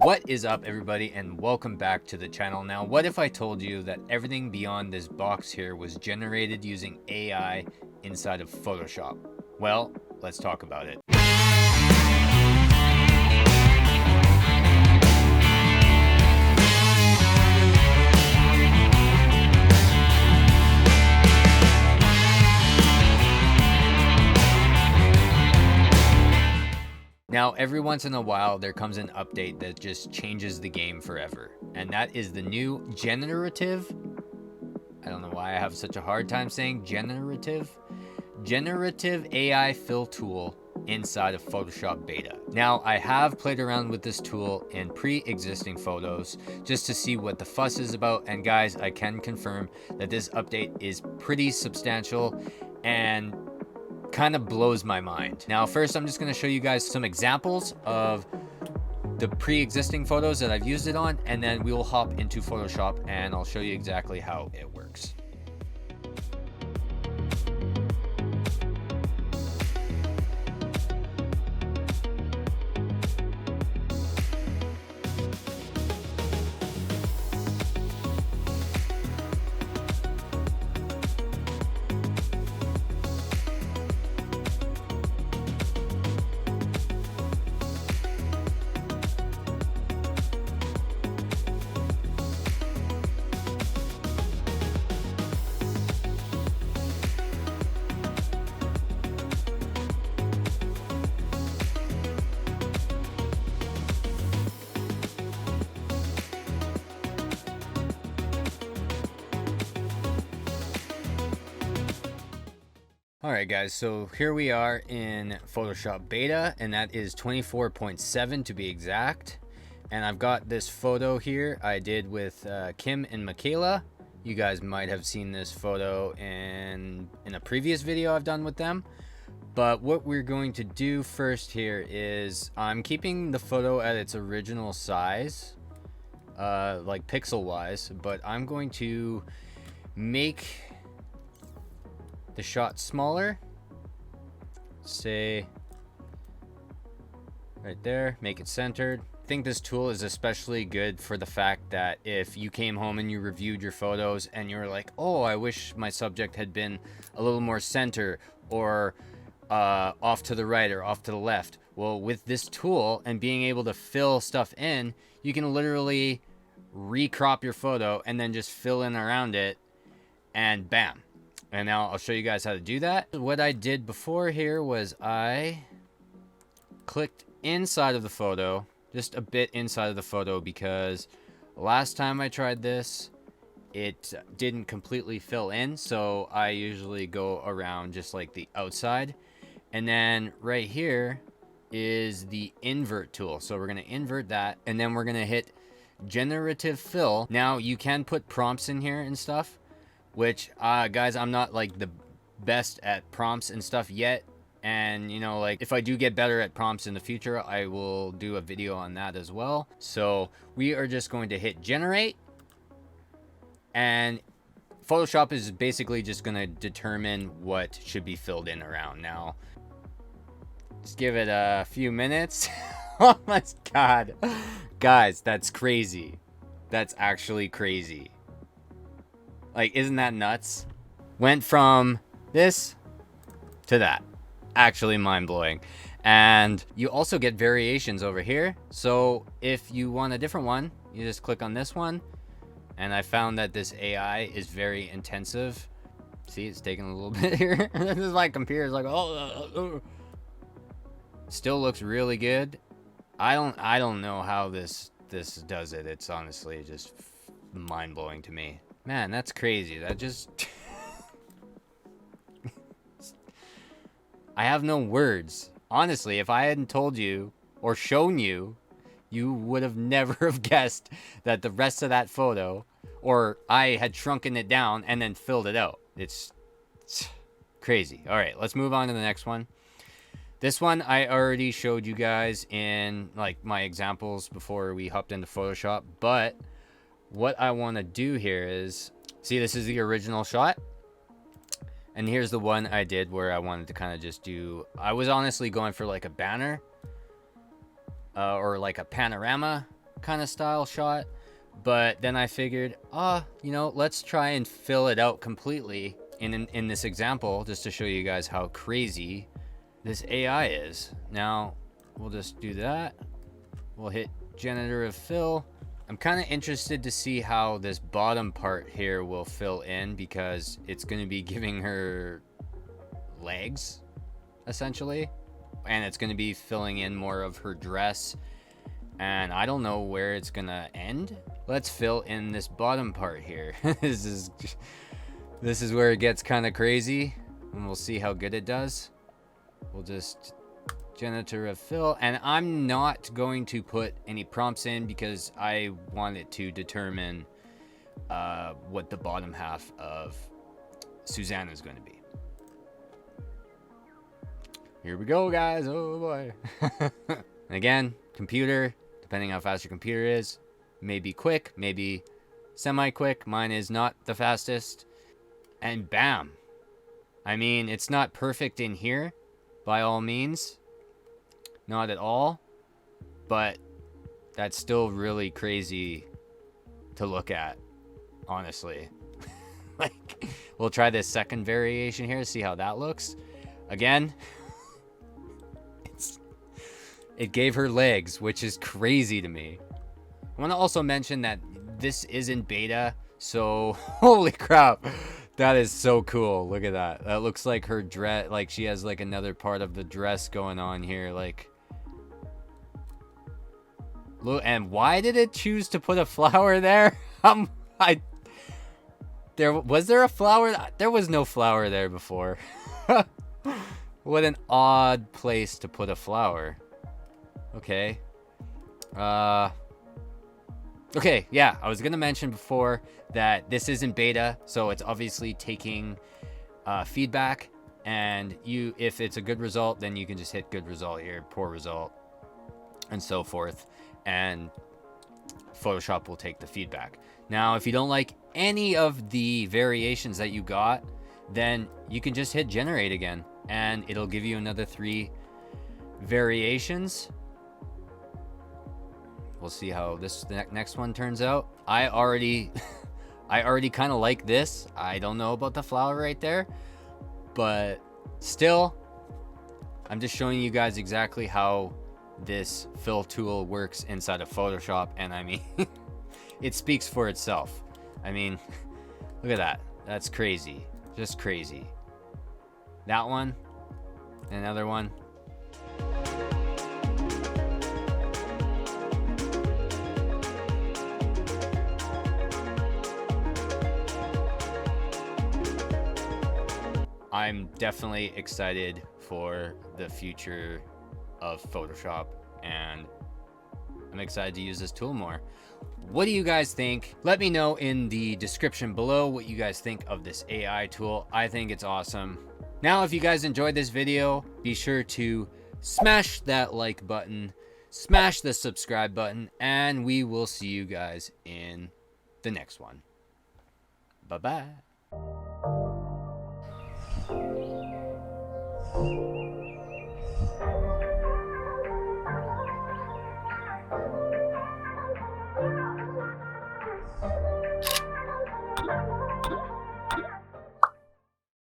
What is up, everybody, and welcome back to the channel. Now, what if I told you that everything beyond this box here was generated using AI inside of Photoshop? Well, let's talk about it. Now, every once in a while, there comes an update that just changes the game forever. And that is the new Generative. I don't know why I have such a hard time saying Generative AI fill tool inside of Photoshop Beta. Now, I have played around with this tool in pre-existing photos just to see what the fuss is about. And guys, I can confirm that this update is pretty substantial and kind of blows my mind. Now, first, I'm just going to show you guys some examples of the pre-existing photos that I've used it on, and then we will hop into Photoshop and I'll show you exactly how it works. Alright guys, so here we are in Photoshop Beta, and that is 24.7 to be exact. And I've got this photo here I did with Kim and Michaela. You guys might have seen this photo in a previous video I've done with them. But what we're going to do first here is I'm keeping the photo at its original size, like pixel wise, but I'm going to make the shot smaller, say right there, make it centered. I think this tool is especially good for the fact that if you came home and you reviewed your photos and you were like, oh, I wish my subject had been a little more center, or off to the right or off to the left. Well, with this tool and being able to fill stuff in, you can literally recrop your photo and then just fill in around it, and bam. And now I'll show you guys how to do that. What I did before here was I clicked inside of the photo, just a bit inside of the photo, because last time I tried this, it didn't completely fill in. So I usually go around just like the outside. And then right here is the invert tool. So we're going to invert that, and then we're going to hit generative fill. Now you can put prompts in here and stuff, which guys, I'm not like the best at prompts and stuff yet, and you know, like if I do get better at prompts in the future, I will do a video on that as well. So we are just going to hit generate, and Photoshop is basically just going to determine what should be filled in around. Now just give it a few minutes. Oh my god, guys, that's crazy. That's actually crazy. Like, isn't that nuts? Went from this to that. Actually mind-blowing. And you also get variations over here. So if you want a different one, you just click on this one. And I found that this AI is very intensive. See, it's taking a little bit here. This is like computer's like, oh. Still looks really good. I don't know how this does it. It's honestly just mind-blowing to me. Man, that's crazy. That just... I have no words. Honestly, if I hadn't told you or shown you, you would have never have guessed that the rest of that photo, or I had shrunken it down and then filled it out. It's crazy. All right, let's move on to the next one. This one I already showed you guys in like my examples before we hopped into Photoshop, but what I want to do here is, see, this is the original shot, and here's the one I did where I wanted to kind of just do, I was honestly going for like a banner or like a panorama kind of style shot. But then I figured, you know, let's try and fill it out completely in this example, just to show you guys how crazy this AI is. Now, we'll just do that. We'll hit generative fill. I'm kind of interested to see how this bottom part here will fill in, because it's going to be giving her legs, essentially. And it's going to be filling in more of her dress. And I don't know where it's going to end. Let's fill in this bottom part here. This is where it gets kind of crazy. And we'll see how good it does. We'll just generative fill, and I'm not going to put any prompts in because I want it to determine what the bottom half of Susanna is going to be. Here we go, guys. Oh boy. And again, computer, depending how fast your computer is, may be quick, maybe semi-quick. Mine is not the fastest. And bam. I mean, it's not perfect in here, by all means. Not at all, but that's still really crazy to look at, honestly. Like, we'll try this second variation here to see how that looks. Again, it gave her legs, which is crazy to me. I want to also mention that this is in beta, so holy crap. That is so cool. Look at that. That looks like her dress, like she has like another part of the dress going on here, like. Look, and why did it choose to put a flower there? Was there a flower? There was no flower there before. What an odd place to put a flower. Okay. Okay, yeah, I was gonna mention before that this isn't beta, so it's obviously taking feedback, and if it's a good result, then you can just hit good result here, poor result, and so forth. And Photoshop will take the feedback. Now, if you don't like any of the variations that you got, then you can just hit generate again, and it'll give you another 3 variations. We'll see how this next one turns out. I already kind of like this. I don't know about the flower right there, but still, I'm just showing you guys exactly how this fill tool works inside of Photoshop, and I mean, it speaks for itself. I mean, look at that. That's crazy. Just crazy. That one, another one. I'm definitely excited for the future of Photoshop, and I'm excited to use this tool more. What do you guys think? Let me know in the description below what you guys think of this AI tool. I think it's awesome. Now, if you guys enjoyed this video, be sure to smash that like button, smash the subscribe button, and we will see you guys in the next one. Bye-bye.